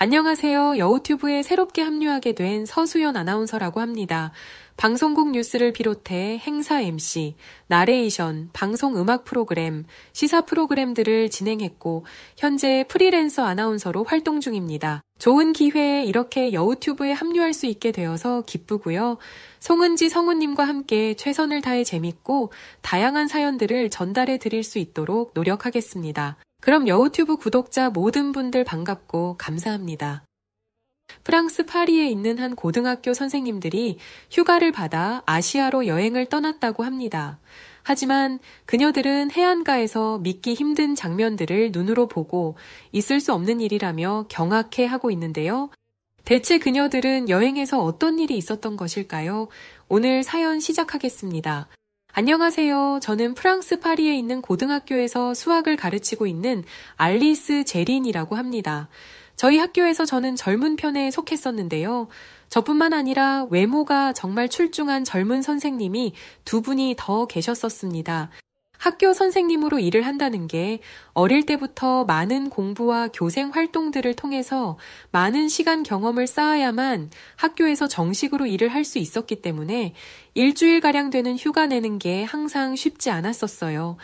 안녕하세요. 여우튜브에 새롭게 합류하게 된 서수연 아나운서라고 합니다. 방송국 뉴스를 비롯해 행사 MC, 나레이션, 방송 음악 프로그램, 시사 프로그램들을 진행했고 현재 프리랜서 아나운서로 활동 중입니다. 좋은 기회에 이렇게 여우튜브에 합류할 수 있게 되어서 기쁘고요. 송은지 성우님과 함께 최선을 다해 재밌고 다양한 사연들을 전달해 드릴 수 있도록 노력하겠습니다. 그럼 여우튜브 구독자 모든 분들 반갑고 감사합니다. 프랑스 파리에 있는 한 고등학교 선생님들이 휴가를 받아 아시아로 여행을 떠났다고 합니다. 하지만 그녀들은 해안가에서 믿기 힘든 장면들을 눈으로 보고 있을 수 없는 일이라며 경악해 하고 있는데요. 대체 그녀들은 여행에서 어떤 일이 있었던 것일까요? 오늘 사연 시작하겠습니다. 안녕하세요. 저는 프랑스 파리에 있는 고등학교에서 수학을 가르치고 있는 알리스 제린이라고 합니다. 저희 학교에서 저는 젊은 편에 속했었는데요. 저뿐만 아니라 외모가 정말 출중한 젊은 선생님이 두 분이 더 계셨었습니다. 학교 선생님으로 일을 한다는 게 어릴 때부터 많은 공부와 교생 활동들을 통해서 많은 시간 경험을 쌓아야만 학교에서 정식으로 일을 할 수 있었기 때문에 일주일가량 되는 휴가 내는 게 항상 쉽지 않았었어요.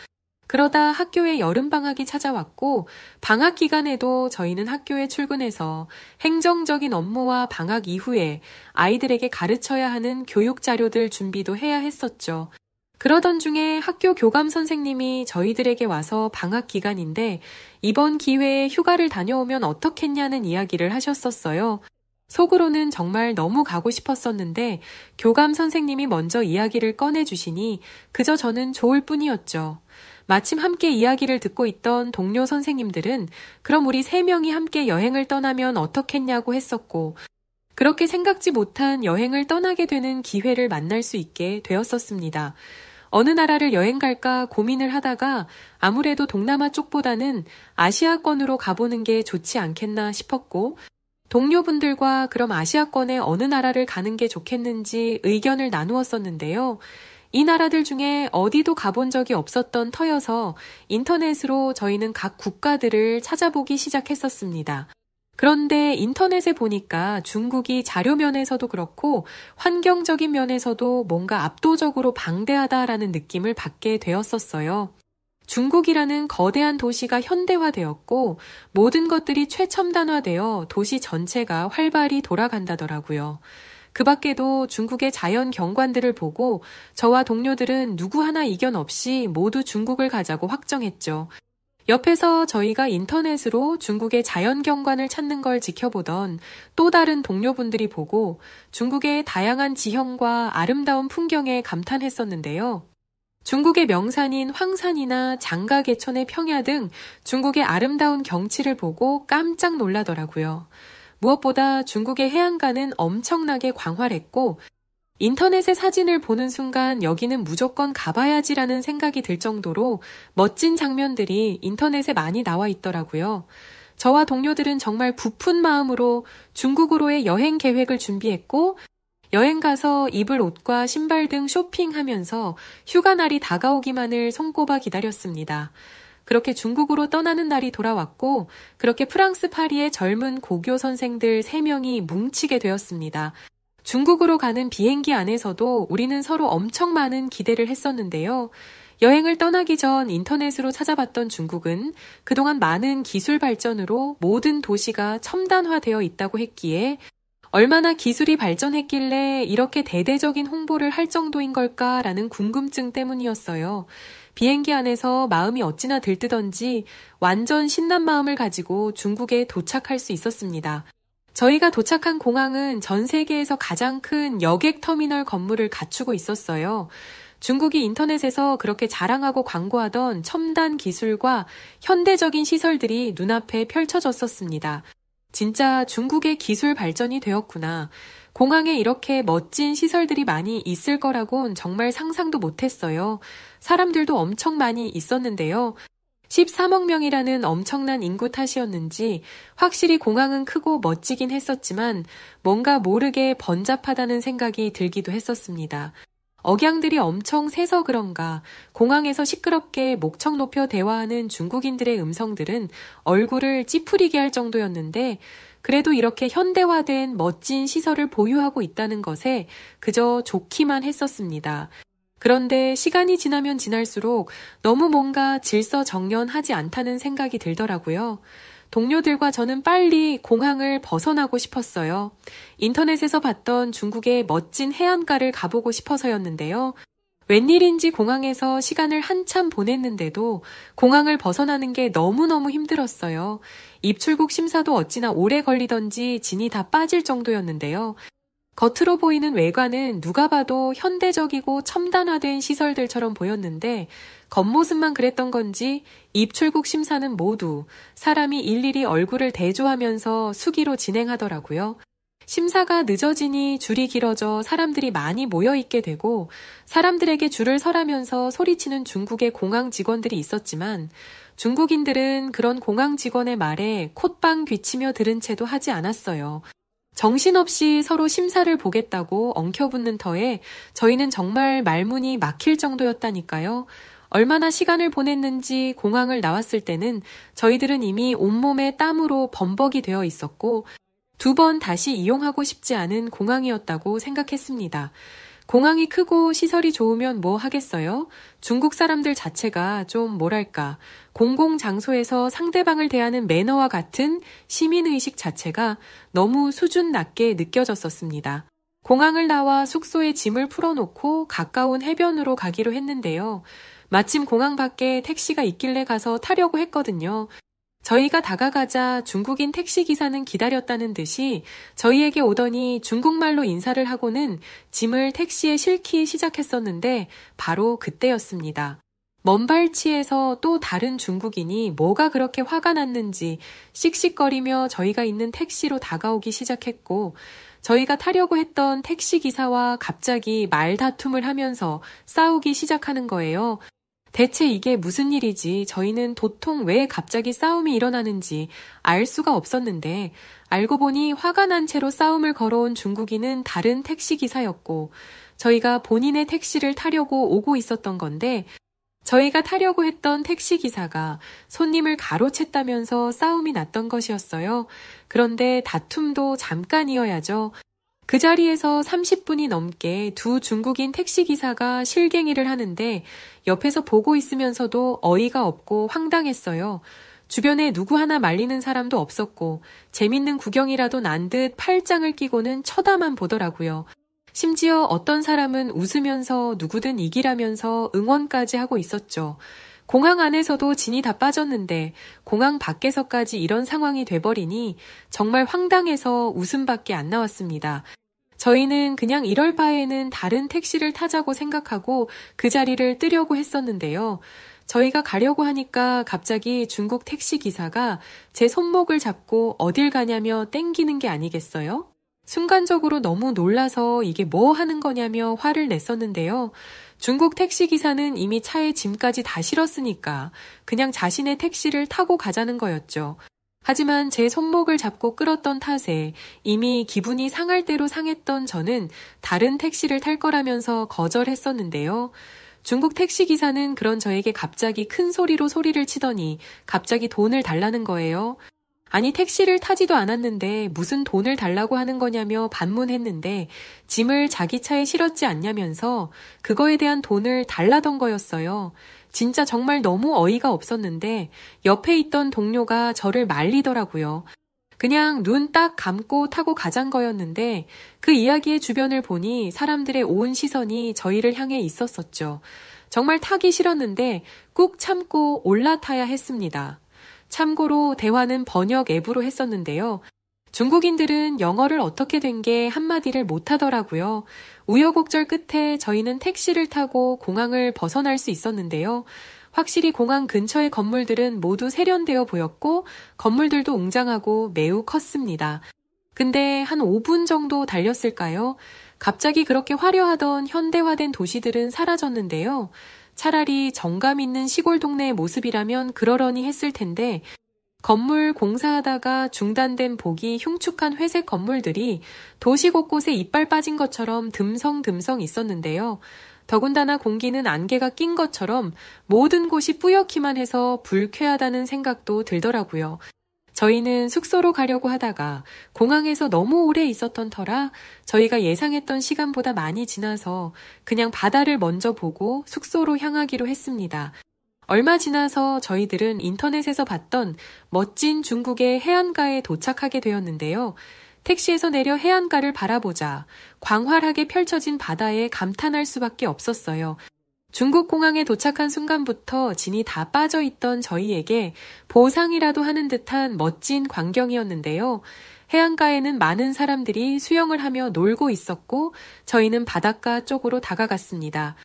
그러다 학교에 여름방학이 찾아왔고 방학 기간에도 저희는 학교에 출근해서 행정적인 업무와 방학 이후에 아이들에게 가르쳐야 하는 교육 자료들 준비도 해야 했었죠. 그러던 중에 학교 교감 선생님이 저희들에게 와서 방학 기간인데 이번 기회에 휴가를 다녀오면 어떻겠냐는 이야기를 하셨었어요. 속으로는 정말 너무 가고 싶었었는데 교감 선생님이 먼저 이야기를 꺼내주시니 그저 저는 좋을 뿐이었죠. 마침 함께 이야기를 듣고 있던 동료 선생님들은 그럼 우리 3명이 함께 여행을 떠나면 어떻겠냐고 했었고 그렇게 생각지 못한 여행을 떠나게 되는 기회를 만날 수 있게 되었었습니다. 어느 나라를 여행 갈까 고민을 하다가 아무래도 동남아 쪽보다는 아시아권으로 가보는 게 좋지 않겠나 싶었고 동료분들과 그럼 아시아권의 어느 나라를 가는 게 좋겠는지 의견을 나누었었는데요. 이 나라들 중에 어디도 가본 적이 없었던 터여서 인터넷으로 저희는 각 국가들을 찾아보기 시작했었습니다. 그런데 인터넷에 보니까 중국이 자료면에서도 그렇고 환경적인 면에서도 뭔가 압도적으로 방대하다라는 느낌을 받게 되었었어요. 중국이라는 거대한 도시가 현대화되었고 모든 것들이 최첨단화되어 도시 전체가 활발히 돌아간다더라고요. 그 밖에도 중국의 자연 경관들을 보고 저와 동료들은 누구 하나 이견 없이 모두 중국을 가자고 확정했죠. 옆에서 저희가 인터넷으로 중국의 자연 경관을 찾는 걸 지켜보던 또 다른 동료분들이 보고 중국의 다양한 지형과 아름다운 풍경에 감탄했었는데요. 중국의 명산인 황산이나 장가개천의 평야 등 중국의 아름다운 경치를 보고 깜짝 놀라더라고요. 무엇보다 중국의 해안가는 엄청나게 광활했고 인터넷의 사진을 보는 순간 여기는 무조건 가봐야지라는 생각이 들 정도로 멋진 장면들이 인터넷에 많이 나와 있더라고요. 저와 동료들은 정말 부푼 마음으로 중국으로의 여행 계획을 준비했고 여행 가서 입을 옷과 신발 등 쇼핑하면서 휴가날이 다가오기만을 손꼽아 기다렸습니다. 그렇게 중국으로 떠나는 날이 돌아왔고 그렇게 프랑스 파리의 젊은 고교 선생들 3명이 뭉치게 되었습니다. 중국으로 가는 비행기 안에서도 우리는 서로 엄청 많은 기대를 했었는데요. 여행을 떠나기 전 인터넷으로 찾아봤던 중국은 그동안 많은 기술 발전으로 모든 도시가 첨단화되어 있다고 했기에 얼마나 기술이 발전했길래 이렇게 대대적인 홍보를 할 정도인 걸까라는 궁금증 때문이었어요. 비행기 안에서 마음이 어찌나 들뜨던지 완전 신난 마음을 가지고 중국에 도착할 수 있었습니다. 저희가 도착한 공항은 전 세계에서 가장 큰 여객터미널 건물을 갖추고 있었어요. 중국이 인터넷에서 그렇게 자랑하고 광고하던 첨단 기술과 현대적인 시설들이 눈앞에 펼쳐졌었습니다. 진짜 중국의 기술 발전이 되었구나. 공항에 이렇게 멋진 시설들이 많이 있을 거라곤 정말 상상도 못했어요. 사람들도 엄청 많이 있었는데요. 13억 명이라는 엄청난 인구 탓이었는지 확실히 공항은 크고 멋지긴 했었지만 뭔가 모르게 번잡하다는 생각이 들기도 했었습니다. 억양들이 엄청 세서 그런가 공항에서 시끄럽게 목청 높여 대화하는 중국인들의 음성들은 얼굴을 찌푸리게 할 정도였는데 그래도 이렇게 현대화된 멋진 시설을 보유하고 있다는 것에 그저 좋기만 했었습니다. 그런데 시간이 지나면 지날수록 너무 뭔가 질서정연하지 않다는 생각이 들더라고요. 동료들과 저는 빨리 공항을 벗어나고 싶었어요. 인터넷에서 봤던 중국의 멋진 해안가를 가보고 싶어서였는데요. 웬일인지 공항에서 시간을 한참 보냈는데도 공항을 벗어나는 게 너무너무 힘들었어요. 입출국 심사도 어찌나 오래 걸리던지 진이 다 빠질 정도였는데요. 겉으로 보이는 외관은 누가 봐도 현대적이고 첨단화된 시설들처럼 보였는데 겉모습만 그랬던 건지 입출국 심사는 모두 사람이 일일이 얼굴을 대조하면서 수기로 진행하더라고요. 심사가 늦어지니 줄이 길어져 사람들이 많이 모여있게 되고 사람들에게 줄을 서라면서 소리치는 중국의 공항 직원들이 있었지만 중국인들은 그런 공항 직원의 말에 콧방 귀치며 들은 채도 하지 않았어요. 정신없이 서로 심사를 보겠다고 엉켜붙는 터에 저희는 정말 말문이 막힐 정도였다니까요. 얼마나 시간을 보냈는지 공항을 나왔을 때는 저희들은 이미 온몸에 땀으로 범벅이 되어 있었고 2번 다시 이용하고 싶지 않은 공항이었다고 생각했습니다. 공항이 크고 시설이 좋으면 뭐 하겠어요? 중국 사람들 자체가 좀 뭐랄까 공공장소에서 상대방을 대하는 매너와 같은 시민의식 자체가 너무 수준 낮게 느껴졌었습니다. 공항을 나와 숙소에 짐을 풀어놓고 가까운 해변으로 가기로 했는데요. 마침 공항 밖에 택시가 있길래 가서 타려고 했거든요. 저희가 다가가자 중국인 택시기사는 기다렸다는 듯이 저희에게 오더니 중국말로 인사를 하고는 짐을 택시에 싣기 시작했었는데 바로 그때였습니다. 먼 발치에서 또 다른 중국인이 뭐가 그렇게 화가 났는지 씩씩거리며 저희가 있는 택시로 다가오기 시작했고 저희가 타려고 했던 택시기사와 갑자기 말다툼을 하면서 싸우기 시작하는 거예요. 대체 이게 무슨 일이지 저희는 도통 왜 갑자기 싸움이 일어나는지 알 수가 없었는데 알고 보니 화가 난 채로 싸움을 걸어온 중국인은 다른 택시기사였고 저희가 본인의 택시를 타려고 오고 있었던 건데 저희가 타려고 했던 택시기사가 손님을 가로챘다면서 싸움이 났던 것이었어요. 그런데 다툼도 잠깐이어야죠. 그 자리에서 30분이 넘게 2 중국인 택시기사가 실갱이를 하는데 옆에서 보고 있으면서도 어이가 없고 황당했어요. 주변에 누구 하나 말리는 사람도 없었고 재밌는 구경이라도 난 듯 팔짱을 끼고는 쳐다만 보더라고요. 심지어 어떤 사람은 웃으면서 누구든 이기라면서 응원까지 하고 있었죠. 공항 안에서도 진이 다 빠졌는데 공항 밖에서까지 이런 상황이 돼버리니 정말 황당해서 웃음밖에 안 나왔습니다. 저희는 그냥 이럴 바에는 다른 택시를 타자고 생각하고 그 자리를 뜨려고 했었는데요. 저희가 가려고 하니까 갑자기 중국 택시 기사가 제 손목을 잡고 어딜 가냐며 땡기는 게 아니겠어요? 순간적으로 너무 놀라서 이게 뭐 하는 거냐며 화를 냈었는데요. 중국 택시기사는 이미 차에 짐까지 다 실었으니까 그냥 자신의 택시를 타고 가자는 거였죠. 하지만 제 손목을 잡고 끌었던 탓에 이미 기분이 상할 대로 상했던 저는 다른 택시를 탈 거라면서 거절했었는데요. 중국 택시기사는 그런 저에게 갑자기 큰 소리로 소리를 치더니 갑자기 돈을 달라는 거예요. 아니 택시를 타지도 않았는데 무슨 돈을 달라고 하는 거냐며 반문했는데 짐을 자기 차에 실었지 않냐면서 그거에 대한 돈을 달라던 거였어요. 진짜 정말 너무 어이가 없었는데 옆에 있던 동료가 저를 말리더라고요. 그냥 눈 딱 감고 타고 가잔 거였는데 그 이야기의 주변을 보니 사람들의 온 시선이 저희를 향해 있었었죠. 정말 타기 싫었는데 꾹 참고 올라타야 했습니다. 참고로 대화는 번역 앱으로 했었는데요. 중국인들은 영어를 어떻게 된 게 한마디를 못하더라고요. 우여곡절 끝에 저희는 택시를 타고 공항을 벗어날 수 있었는데요. 확실히 공항 근처의 건물들은 모두 세련되어 보였고 건물들도 웅장하고 매우 컸습니다. 근데 한 5분 정도 달렸을까요? 갑자기 그렇게 화려하던 현대화된 도시들은 사라졌는데요. 차라리 정감 있는 시골 동네의 모습이라면 그러려니 했을 텐데 건물 공사하다가 중단된 보기 흉측한 회색 건물들이 도시 곳곳에 이빨 빠진 것처럼 듬성듬성 있었는데요. 더군다나 공기는 안개가 낀 것처럼 모든 곳이 뿌옇기만 해서 불쾌하다는 생각도 들더라고요. 저희는 숙소로 가려고 하다가 공항에서 너무 오래 있었던 터라 저희가 예상했던 시간보다 많이 지나서 그냥 바다를 먼저 보고 숙소로 향하기로 했습니다. 얼마 지나서 저희들은 인터넷에서 봤던 멋진 중국의 해안가에 도착하게 되었는데요. 택시에서 내려 해안가를 바라보자 광활하게 펼쳐진 바다에 감탄할 수밖에 없었어요. 중국 공항에 도착한 순간부터 진이 다 빠져있던 저희에게 보상이라도 하는 듯한 멋진 광경이었는데요. 해안가에는 많은 사람들이 수영을 하며 놀고 있었고 저희는 바닷가 쪽으로 다가갔습니다.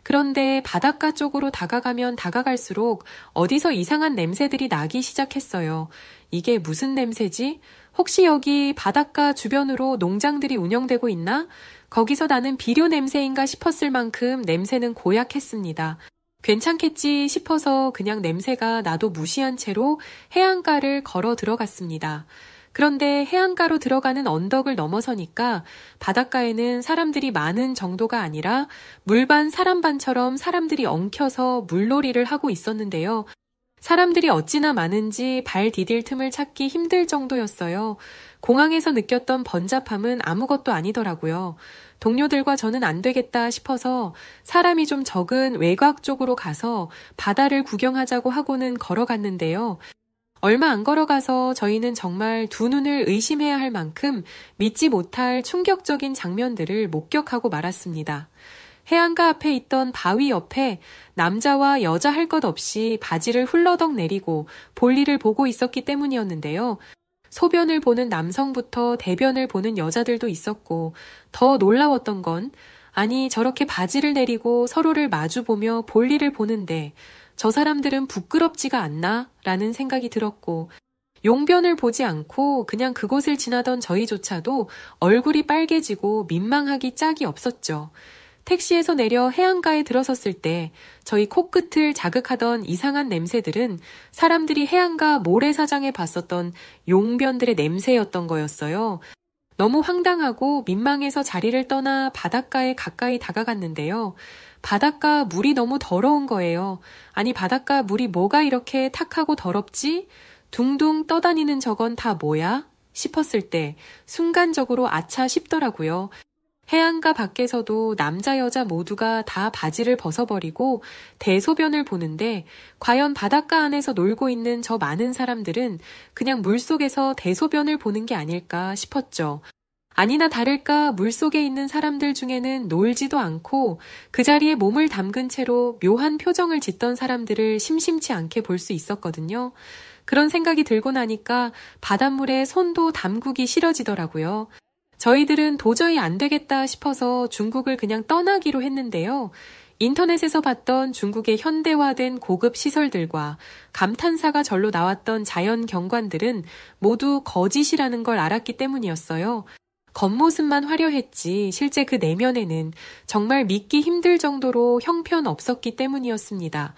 그런데 바닷가 쪽으로 다가가면 다가갈수록 어디서 이상한 냄새들이 나기 시작했어요. 이게 무슨 냄새지? 혹시 여기 바닷가 주변으로 농장들이 운영되고 있나? 거기서 나는 비료 냄새인가 싶었을 만큼 냄새는 고약했습니다. 괜찮겠지 싶어서 그냥 냄새가 나도 무시한 채로 해안가를 걸어 들어갔습니다. 그런데 해안가로 들어가는 언덕을 넘어서니까 바닷가에는 사람들이 많은 정도가 아니라 물반 사람반처럼 사람들이 엉켜서 물놀이를 하고 있었는데요. 사람들이 어찌나 많은지 발 디딜 틈을 찾기 힘들 정도였어요. 공항에서 느꼈던 번잡함은 아무것도 아니더라고요. 동료들과 저는 안 되겠다 싶어서 사람이 좀 적은 외곽 쪽으로 가서 바다를 구경하자고 하고는 걸어갔는데요. 얼마 안 걸어가서 저희는 정말 두 눈을 의심해야 할 만큼 믿지 못할 충격적인 장면들을 목격하고 말았습니다. 해안가 앞에 있던 바위 옆에 남자와 여자 할 것 없이 바지를 훌러덩 내리고 볼일을 보고 있었기 때문이었는데요. 소변을 보는 남성부터 대변을 보는 여자들도 있었고 더 놀라웠던 건 아니 저렇게 바지를 내리고 서로를 마주보며 볼일을 보는데 저 사람들은 부끄럽지가 않나? 라는 생각이 들었고 용변을 보지 않고 그냥 그곳을 지나던 저희조차도 얼굴이 빨개지고 민망하기 짝이 없었죠. 택시에서 내려 해안가에 들어섰을 때 저희 코끝을 자극하던 이상한 냄새들은 사람들이 해안가 모래사장에 봤었던 용변들의 냄새였던 거였어요. 너무 황당하고 민망해서 자리를 떠나 바닷가에 가까이 다가갔는데요. 바닷가 물이 너무 더러운 거예요. 아니 바닷가 물이 뭐가 이렇게 탁하고 더럽지? 둥둥 떠다니는 저건 다 뭐야? 싶었을 때 순간적으로 아차 싶더라고요. 해안가 밖에서도 남자 여자 모두가 다 바지를 벗어버리고 대소변을 보는데 과연 바닷가 안에서 놀고 있는 저 많은 사람들은 그냥 물속에서 대소변을 보는 게 아닐까 싶었죠. 아니나 다를까 물속에 있는 사람들 중에는 놀지도 않고 그 자리에 몸을 담근 채로 묘한 표정을 짓던 사람들을 심심치 않게 볼 수 있었거든요. 그런 생각이 들고 나니까 바닷물에 손도 담그기 싫어지더라고요. 저희들은 도저히 안 되겠다 싶어서 중국을 그냥 떠나기로 했는데요. 인터넷에서 봤던 중국의 현대화된 고급 시설들과 감탄사가 절로 나왔던 자연 경관들은 모두 거짓이라는 걸 알았기 때문이었어요. 겉모습만 화려했지 실제 그 내면에는 정말 믿기 힘들 정도로 형편없었기 때문이었습니다.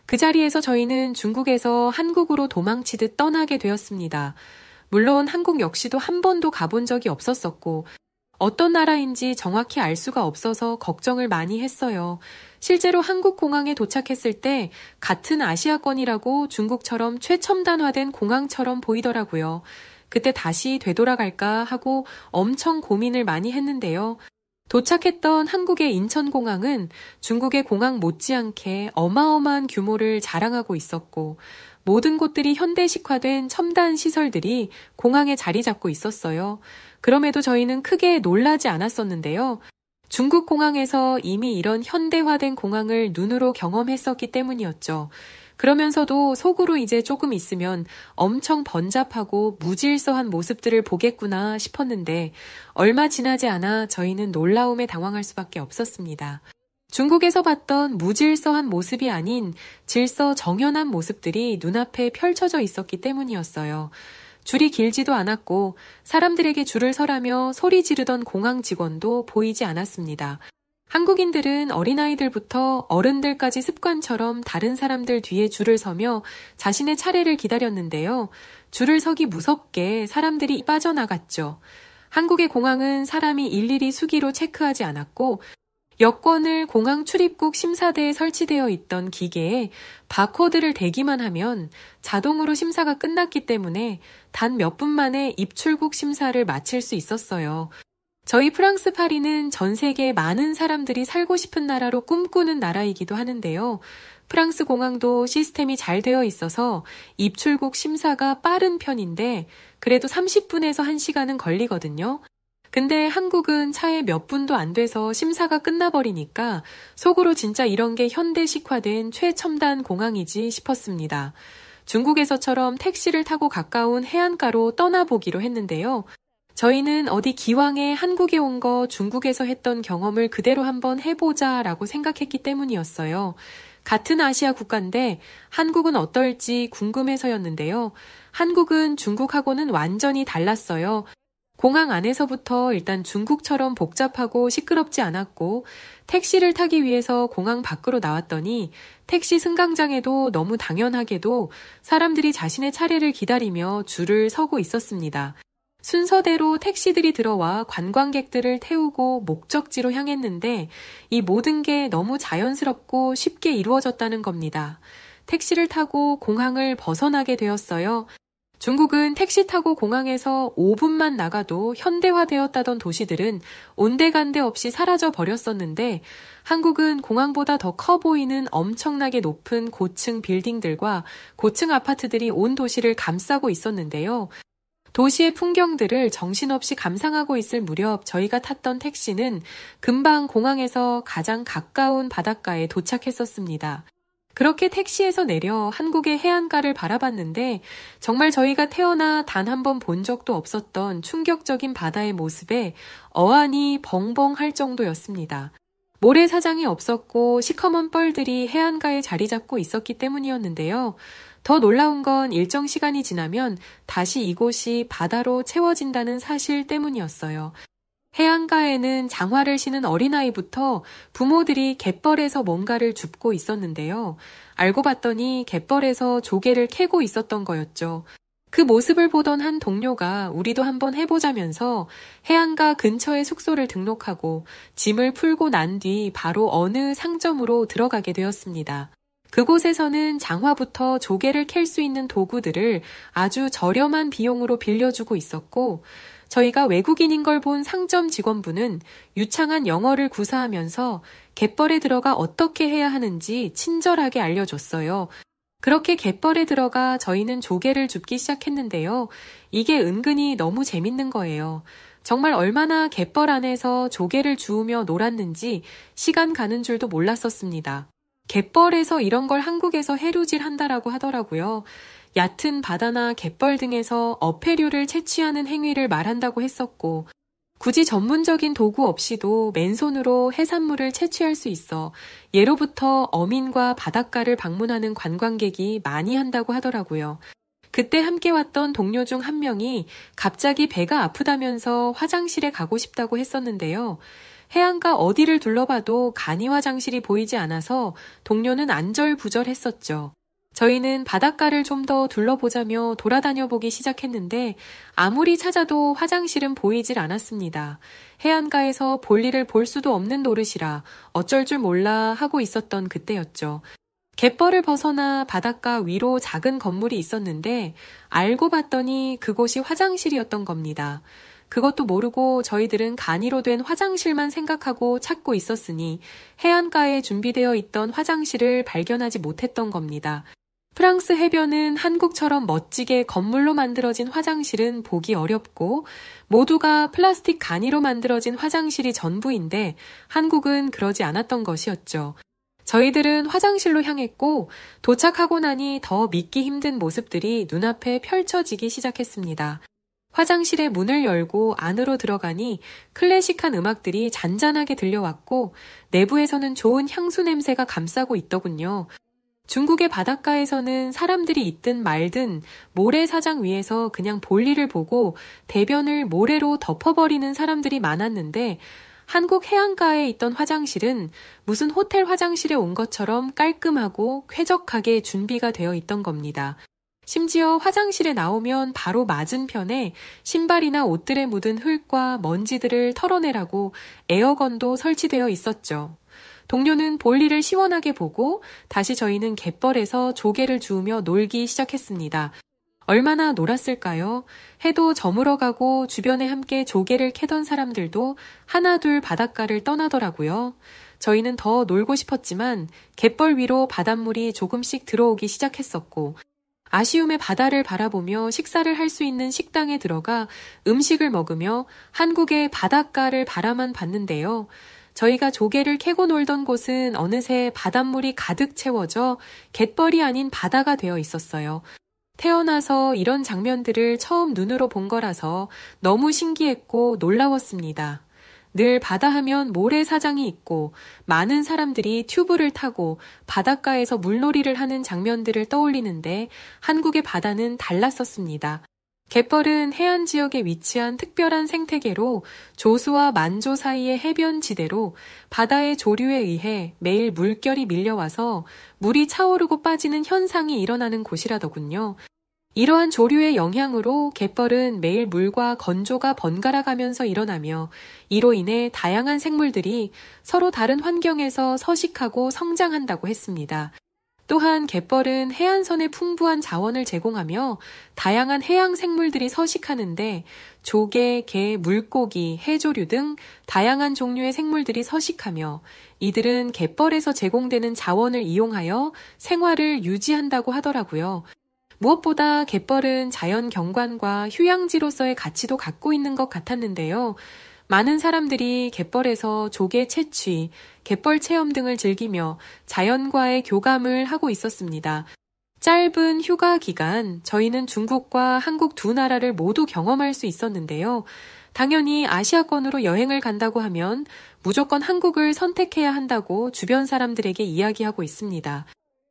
그 자리에서 저희는 중국에서 한국으로 도망치듯 떠나게 되었습니다. 물론 한국 역시도 한 번도 가본 적이 없었었고 어떤 나라인지 정확히 알 수가 없어서 걱정을 많이 했어요. 실제로 한국 공항에 도착했을 때 같은 아시아권이라고 중국처럼 최첨단화된 공항처럼 보이더라고요. 그때 다시 되돌아갈까 하고 엄청 고민을 많이 했는데요. 도착했던 한국의 인천공항은 중국의 공항 못지않게 어마어마한 규모를 자랑하고 있었고 모든 곳들이 현대식화된 첨단 시설들이 공항에 자리 잡고 있었어요. 그럼에도 저희는 크게 놀라지 않았었는데요. 중국 공항에서 이미 이런 현대화된 공항을 눈으로 경험했었기 때문이었죠. 그러면서도 속으로 이제 조금 있으면 엄청 번잡하고 무질서한 모습들을 보겠구나 싶었는데 얼마 지나지 않아 저희는 놀라움에 당황할 수밖에 없었습니다. 중국에서 봤던 무질서한 모습이 아닌 질서 정연한 모습들이 눈앞에 펼쳐져 있었기 때문이었어요. 줄이 길지도 않았고 사람들에게 줄을 서라며 소리 지르던 공항 직원도 보이지 않았습니다. 한국인들은 어린아이들부터 어른들까지 습관처럼 다른 사람들 뒤에 줄을 서며 자신의 차례를 기다렸는데요. 줄을 서기 무섭게 사람들이 빠져나갔죠. 한국의 공항은 사람이 일일이 수기로 체크하지 않았고 여권을 공항 출입국 심사대에 설치되어 있던 기계에 바코드를 대기만 하면 자동으로 심사가 끝났기 때문에 단 몇 분 만에 입출국 심사를 마칠 수 있었어요. 저희 프랑스 파리는 전 세계 많은 사람들이 살고 싶은 나라로 꿈꾸는 나라이기도 하는데요. 프랑스 공항도 시스템이 잘 되어 있어서 입출국 심사가 빠른 편인데 그래도 30분에서 1시간은 걸리거든요. 근데 한국은 차에 몇 분도 안 돼서 심사가 끝나버리니까 속으로 진짜 이런 게 현대식화된 최첨단 공항이지 싶었습니다. 중국에서처럼 택시를 타고 가까운 해안가로 떠나보기로 했는데요. 저희는 어디 기왕에 한국에 온 거 중국에서 했던 경험을 그대로 한번 해보자라고 생각했기 때문이었어요. 같은 아시아 국가인데 한국은 어떨지 궁금해서였는데요. 한국은 중국하고는 완전히 달랐어요. 공항 안에서부터 일단 중국처럼 복잡하고 시끄럽지 않았고 택시를 타기 위해서 공항 밖으로 나왔더니 택시 승강장에도 너무 당연하게도 사람들이 자신의 차례를 기다리며 줄을 서고 있었습니다. 순서대로 택시들이 들어와 관광객들을 태우고 목적지로 향했는데 이 모든 게 너무 자연스럽고 쉽게 이루어졌다는 겁니다. 택시를 타고 공항을 벗어나게 되었어요. 중국은 택시 타고 공항에서 5분만 나가도 현대화되었다던 도시들은 온데간데 없이 사라져 버렸었는데 한국은 공항보다 더 커 보이는 엄청나게 높은 고층 빌딩들과 고층 아파트들이 온 도시를 감싸고 있었는데요. 도시의 풍경들을 정신없이 감상하고 있을 무렵 저희가 탔던 택시는 금방 공항에서 가장 가까운 바닷가에 도착했었습니다. 그렇게 택시에서 내려 한국의 해안가를 바라봤는데 정말 저희가 태어나 단 한 번 본 적도 없었던 충격적인 바다의 모습에 어안이 벙벙할 정도였습니다. 모래사장이 없었고 시커먼 뻘들이 해안가에 자리 잡고 있었기 때문이었는데요. 더 놀라운 건 일정 시간이 지나면 다시 이곳이 바다로 채워진다는 사실 때문이었어요. 해안가에는 장화를 신은 어린아이부터 부모들이 갯벌에서 뭔가를 줍고 있었는데요. 알고 봤더니 갯벌에서 조개를 캐고 있었던 거였죠. 그 모습을 보던 한 동료가 우리도 한번 해보자면서 해안가 근처에 숙소를 등록하고 짐을 풀고 난 뒤 바로 어느 상점으로 들어가게 되었습니다. 그곳에서는 장화부터 조개를 캘 수 있는 도구들을 아주 저렴한 비용으로 빌려주고 있었고 저희가 외국인인 걸 본 상점 직원분은 유창한 영어를 구사하면서 갯벌에 들어가 어떻게 해야 하는지 친절하게 알려줬어요. 그렇게 갯벌에 들어가 저희는 조개를 줍기 시작했는데요. 이게 은근히 너무 재밌는 거예요. 정말 얼마나 갯벌 안에서 조개를 주우며 놀았는지 시간 가는 줄도 몰랐었습니다. 갯벌에서 이런 걸 한국에서 해루질 한다라고 하더라고요. 얕은 바다나 갯벌 등에서 어패류를 채취하는 행위를 말한다고 했었고 굳이 전문적인 도구 없이도 맨손으로 해산물을 채취할 수 있어 예로부터 어민과 바닷가를 방문하는 관광객이 많이 한다고 하더라고요. 그때 함께 왔던 동료 중 한 명이 갑자기 배가 아프다면서 화장실에 가고 싶다고 했었는데요. 해안가 어디를 둘러봐도 간이 화장실이 보이지 않아서 동료는 안절부절했었죠. 저희는 바닷가를 좀 더 둘러보자며 돌아다녀 보기 시작했는데 아무리 찾아도 화장실은 보이질 않았습니다. 해안가에서 볼일을 볼 수도 없는 노릇이라 어쩔 줄 몰라 하고 있었던 그때였죠. 갯벌을 벗어나 바닷가 위로 작은 건물이 있었는데 알고 봤더니 그곳이 화장실이었던 겁니다. 그것도 모르고 저희들은 간이로 된 화장실만 생각하고 찾고 있었으니 해안가에 준비되어 있던 화장실을 발견하지 못했던 겁니다. 프랑스 해변은 한국처럼 멋지게 건물로 만들어진 화장실은 보기 어렵고 모두가 플라스틱 간이로 만들어진 화장실이 전부인데 한국은 그러지 않았던 것이었죠. 저희들은 화장실로 향했고 도착하고 나니 더 믿기 힘든 모습들이 눈앞에 펼쳐지기 시작했습니다. 화장실의 문을 열고 안으로 들어가니 클래식한 음악들이 잔잔하게 들려왔고 내부에서는 좋은 향수 냄새가 감싸고 있더군요. 중국의 바닷가에서는 사람들이 있든 말든 모래사장 위에서 그냥 볼일을 보고 대변을 모래로 덮어버리는 사람들이 많았는데 한국 해안가에 있던 화장실은 무슨 호텔 화장실에 온 것처럼 깔끔하고 쾌적하게 준비가 되어 있던 겁니다. 심지어 화장실에 나오면 바로 맞은편에 신발이나 옷들에 묻은 흙과 먼지들을 털어내라고 에어건도 설치되어 있었죠. 동료는 볼일을 시원하게 보고 다시 저희는 갯벌에서 조개를 주우며 놀기 시작했습니다. 얼마나 놀았을까요? 해도 저물어 가고 주변에 함께 조개를 캐던 사람들도 하나둘 바닷가를 떠나더라고요. 저희는 더 놀고 싶었지만 갯벌 위로 바닷물이 조금씩 들어오기 시작했었고 아쉬움에 바다를 바라보며 식사를 할 수 있는 식당에 들어가 음식을 먹으며 한국의 바닷가를 바라만 봤는데요. 저희가 조개를 캐고 놀던 곳은 어느새 바닷물이 가득 채워져 갯벌이 아닌 바다가 되어 있었어요. 태어나서 이런 장면들을 처음 눈으로 본 거라서 너무 신기했고 놀라웠습니다. 늘 바다 하면 모래사장이 있고 많은 사람들이 튜브를 타고 바닷가에서 물놀이를 하는 장면들을 떠올리는데 한국의 바다는 달랐었습니다. 갯벌은 해안 지역에 위치한 특별한 생태계로 조수와 만조 사이의 해변지대로 바다의 조류에 의해 매일 물결이 밀려와서 물이 차오르고 빠지는 현상이 일어나는 곳이라더군요. 이러한 조류의 영향으로 갯벌은 매일 물과 건조가 번갈아 가면서 일어나며 이로 인해 다양한 생물들이 서로 다른 환경에서 서식하고 성장한다고 했습니다. 또한 갯벌은 해안선에 풍부한 자원을 제공하며 다양한 해양 생물들이 서식하는데 조개, 게, 물고기, 해조류 등 다양한 종류의 생물들이 서식하며 이들은 갯벌에서 제공되는 자원을 이용하여 생활을 유지한다고 하더라고요. 무엇보다 갯벌은 자연 경관과 휴양지로서의 가치도 갖고 있는 것 같았는데요. 많은 사람들이 갯벌에서 조개 채취, 갯벌 체험 등을 즐기며 자연과의 교감을 하고 있었습니다. 짧은 휴가 기간, 저희는 중국과 한국 두 나라를 모두 경험할 수 있었는데요. 당연히 아시아권으로 여행을 간다고 하면 무조건 한국을 선택해야 한다고 주변 사람들에게 이야기하고 있습니다.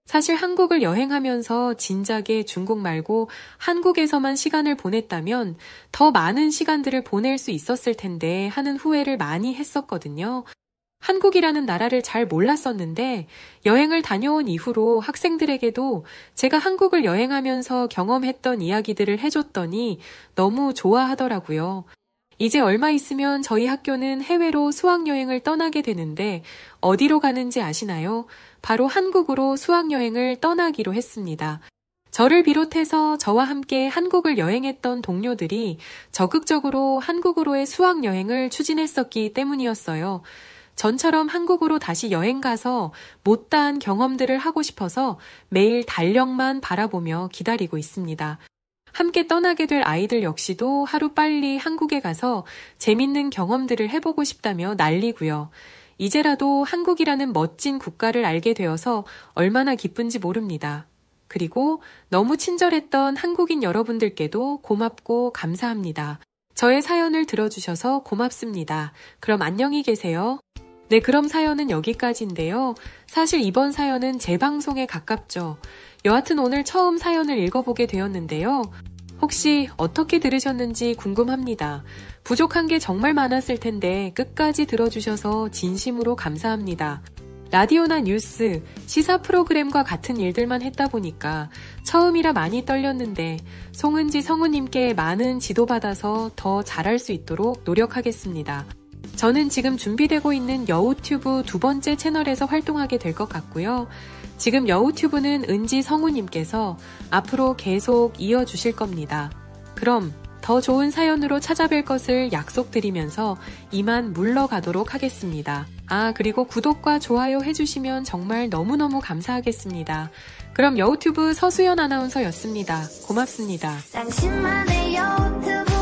사실 한국을 여행하면서 진작에 중국 말고 한국에서만 시간을 보냈다면 더 많은 시간들을 보낼 수 있었을 텐데 하는 후회를 많이 했었거든요. 한국이라는 나라를 잘 몰랐었는데 여행을 다녀온 이후로 학생들에게도 제가 한국을 여행하면서 경험했던 이야기들을 해줬더니 너무 좋아하더라고요. 이제 얼마 있으면 저희 학교는 해외로 수학여행을 떠나게 되는데 어디로 가는지 아시나요? 바로 한국으로 수학여행을 떠나기로 했습니다. 저를 비롯해서 저와 함께 한국을 여행했던 동료들이 적극적으로 한국으로의 수학여행을 추진했었기 때문이었어요. 전처럼 한국으로 다시 여행 가서 못다한 경험들을 하고 싶어서 매일 달력만 바라보며 기다리고 있습니다. 함께 떠나게 될 아이들 역시도 하루빨리 한국에 가서 재밌는 경험들을 해보고 싶다며 난리고요. 이제라도 한국이라는 멋진 국가를 알게 되어서 얼마나 기쁜지 모릅니다. 그리고 너무 친절했던 한국인 여러분들께도 고맙고 감사합니다. 저의 사연을 들어주셔서 고맙습니다. 그럼 안녕히 계세요. 네, 그럼 사연은 여기까지인데요. 사실 이번 사연은 재방송에 가깝죠. 여하튼 오늘 처음 사연을 읽어보게 되었는데요. 혹시 어떻게 들으셨는지 궁금합니다. 부족한 게 정말 많았을 텐데 끝까지 들어주셔서 진심으로 감사합니다. 라디오나 뉴스, 시사 프로그램과 같은 일들만 했다 보니까 처음이라 많이 떨렸는데 송은지 성우님께 많은 지도받아서 더 잘할 수 있도록 노력하겠습니다. 저는 지금 준비되고 있는 여우튜브 2번째 채널에서 활동하게 될 것 같고요. 지금 여우튜브는 은지 성우님께서 앞으로 계속 이어주실 겁니다. 그럼 더 좋은 사연으로 찾아뵐 것을 약속드리면서 이만 물러가도록 하겠습니다. 그리고 구독과 좋아요 해주시면 정말 너무너무 감사하겠습니다. 그럼 여우튜브 서수연 아나운서였습니다. 고맙습니다. 당신만의 여우튜브